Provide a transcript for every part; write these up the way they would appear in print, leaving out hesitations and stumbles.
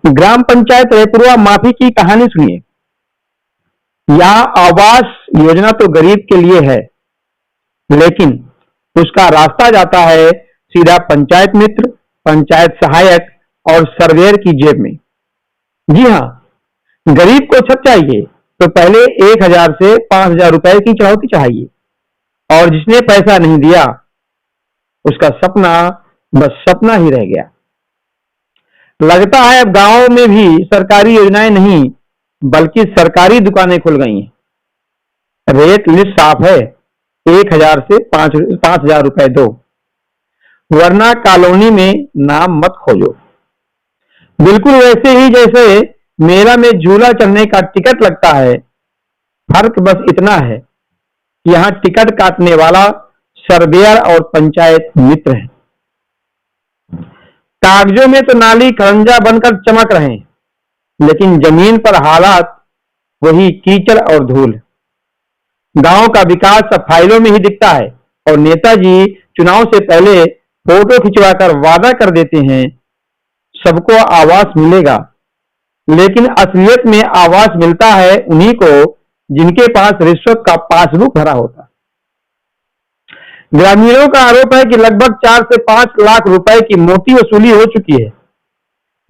ग्राम पंचायत रैपुरवा माफी की कहानी सुनिए। यहाँ आवास योजना तो गरीब के लिए है, लेकिन उसका रास्ता जाता है सीधा पंचायत मित्र, पंचायत सहायक और सर्वेयर की जेब में। जी हाँ, गरीब को छत चाहिए तो पहले 1,000 से 5,000 रुपए की चढ़ौती चाहिए, और जिसने पैसा नहीं दिया उसका सपना बस सपना ही रह गया। लगता है अब गांवों में भी सरकारी योजनाएं नहीं बल्कि सरकारी दुकानें खुल गई हैं। रेट लिस्ट साफ है, 1,000 से 5,000 रुपए दो, वरना कॉलोनी में नाम मत खोजो। बिल्कुल वैसे ही जैसे मेला में झूला चढ़ने का टिकट लगता है। फर्क बस इतना है कि यहाँ टिकट काटने वाला सर्वेयर और पंचायत मित्र है। कागजों में तो नाली खरंजा बनकर चमक रहे हैं, लेकिन जमीन पर हालात वही कीचड़ और धूल। गांव का विकास अब फाइलों में ही दिखता है, और नेताजी चुनाव से पहले फोटो खिंचवाकर वादा कर देते हैं सबको आवास मिलेगा, लेकिन असलियत में आवास मिलता है उन्हीं को जिनके पास रिश्वत का पासबुक भरा होता। ग्रामीणों का आरोप है कि लगभग 4 से 5 लाख रुपए की मोटी वसूली हो चुकी है।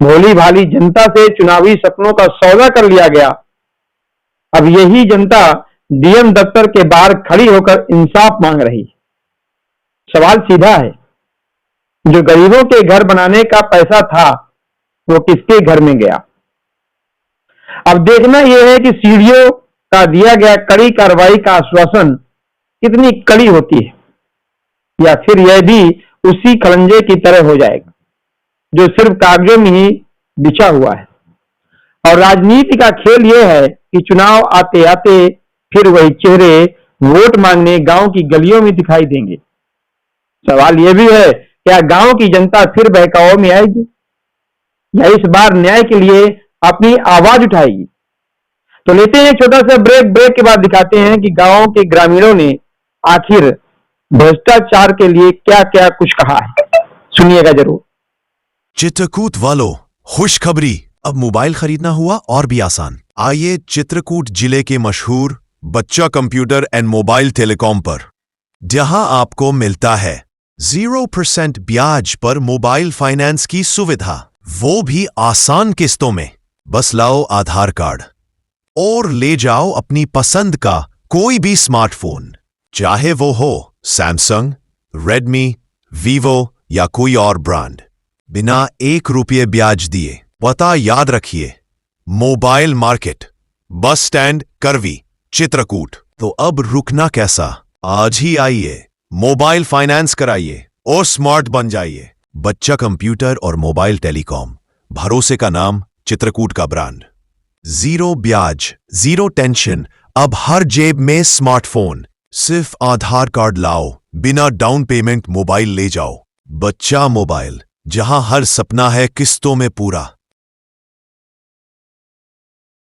भोली भाली जनता से चुनावी सपनों का सौदा कर लिया गया। अब यही जनता डीएम दफ्तर के बाहर खड़ी होकर इंसाफ मांग रही। सवाल सीधा है, जो गरीबों के घर बनाने का पैसा था वो किसके घर में गया? अब देखना यह है कि सीडीओ का दिया गया कड़ी कार्रवाई का आश्वासन कितनी कड़ी होती है, या फिर यह भी उसी खलंजे की तरह हो जाएगा जो सिर्फ कागजों में ही बिछा हुआ है। और राजनीति का खेल यह है कि चुनाव आते आते फिर वही चेहरे वोट मांगने गांव की गलियों में दिखाई देंगे। सवाल यह भी है, क्या गांव की जनता फिर बहकावों में आएगी, या इस बार न्याय के लिए अपनी आवाज उठाएगी? तो लेते हैं छोटा सा ब्रेक। ब्रेक के बाद दिखाते हैं कि गांव के ग्रामीणों ने आखिर भ्रष्टाचार के लिए क्या क्या कुछ कहा है। सुनिएगा जरूर। चित्रकूट वालों, खुशखबरी, अब मोबाइल खरीदना हुआ और भी आसान। आइए चित्रकूट जिले के मशहूर बच्चा कंप्यूटर एंड मोबाइल टेलीकॉम पर, जहां आपको मिलता है 0% ब्याज पर मोबाइल फाइनेंस की सुविधा, वो भी आसान किस्तों में। बस लाओ आधार कार्ड और ले जाओ अपनी पसंद का कोई भी स्मार्टफोन, चाहे वो हो सैमसंग, रेडमी, वीवो या कोई और ब्रांड, बिना 1 रुपये ब्याज दिए। पता याद रखिए, मोबाइल मार्केट, बस स्टैंड, करवी, चित्रकूट। तो अब रुकना कैसा? आज ही आइए, मोबाइल फाइनेंस कराइए और स्मार्ट बन जाइए। बच्चा कंप्यूटर और मोबाइल टेलीकॉम, भरोसे का नाम, चित्रकूट का ब्रांड। 0 ब्याज, 0 टेंशन, अब हर जेब में स्मार्टफोन। सिर्फ आधार कार्ड लाओ, बिना डाउन पेमेंट मोबाइल ले जाओ। बच्चा मोबाइल, जहां हर सपना है किस्तों में पूरा।